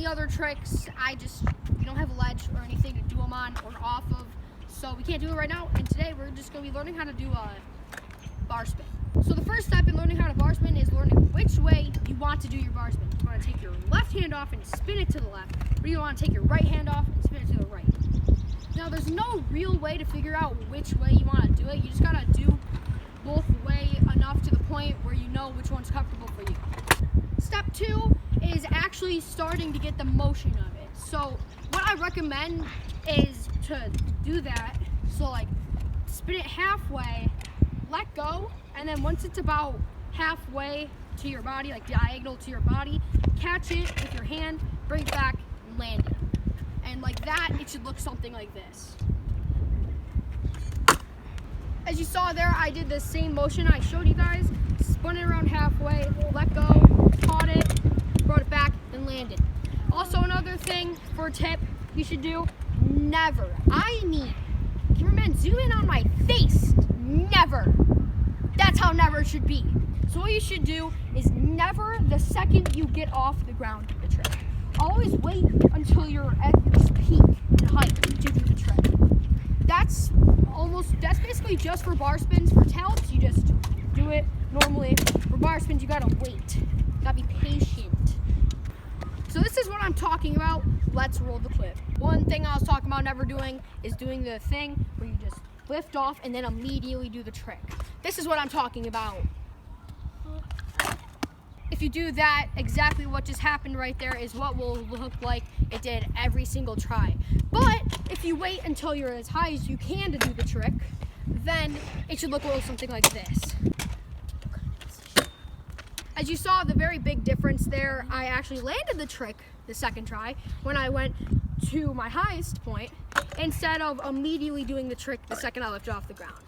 other tricks, we don't have a ledge or anything to do them on or off of, so we can't do it right now. And today we're just going to be learning how to do a bar spin. So the first step in learning how to bar spin is learning which way you want to do your bar spin. You want to take your left hand off and spin it to the left, or you want to take your right hand off and spin it to the right. Now there's no real way to figure out which way you want to do it. You just got to do both way enough to the point where you know which one's comfortable for you. Step 2 is actually starting to get the motion of it. So what I recommend is to do that. So like spin it halfway, let go, and then once it's about halfway to your body, like diagonal to your body, catch it with your hand, bring it back, and land it. And like that, it should look something like this. As you saw there, I did the same motion I showed you guys. Spun it around halfway, let go, caught it, brought it back, and landed. Also another thing for a tip you should do, never, cameraman, zoom in on my face, never. That's how never should be. So what you should do is never the second you get off the ground do the trick. Always wait until you're at your peak in height to do the trick. That's basically just for bar spins. For tails, you just do it normally. For bar spins, you gotta wait. You gotta be patient. So this is what I'm talking about. Let's roll the clip. One thing I was talking about never doing is doing the thing where you just lift off and then immediately do the trick. This is what I'm talking about. If you do that, exactly what just happened right there is what will look like it did every single try. But if you wait until you're as high as you can to do the trick, then it should look a little something like this. As you saw, the very big difference there, I actually landed the trick the second try when I went to my highest point instead of immediately doing the trick the second I lifted off the ground.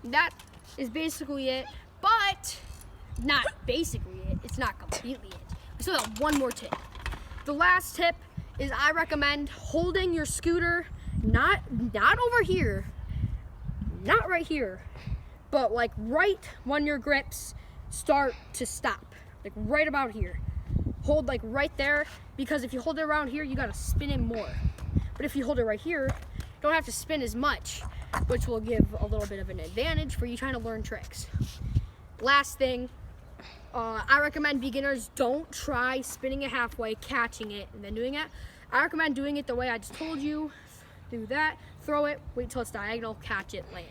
That is basically it, but not basically it, it's not completely it. We still have one more tip. The last tip is I recommend holding your scooter not over here, not right here, but like right when your grips start to stop, like right about here. Hold like right there, because if you hold it around here, you gotta spin it more. But if you hold it right here, you don't have to spin as much, which will give a little bit of an advantage for you trying to learn tricks. Last thing, I recommend beginners don't try spinning it halfway, catching it, and then doing it. I recommend doing it the way I just told you. Do that, throw it, wait till it's diagonal, catch it, land.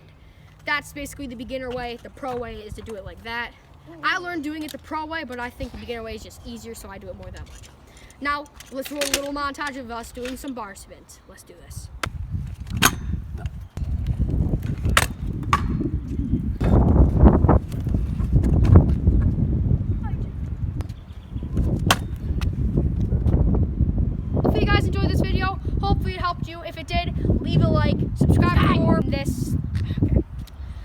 That's basically the beginner way. The pro way is to do it like that. I learned doing it the pro way, but I think the beginner way is just easier, so I do it more that much. Now, let's roll a little montage of us doing some bar spins. Let's do this. Hopefully you guys enjoyed this video. Hopefully it helped you. If it did, leave a like, subscribe for more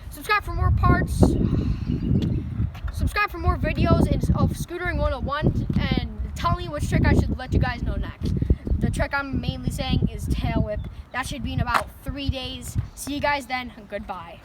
subscribe for more parts. Subscribe for more videos of Scootering 101 and tell me which trick I should let you guys know next. The trick I'm mainly saying is tail whip. That should be in about 3 days. See you guys then. Goodbye.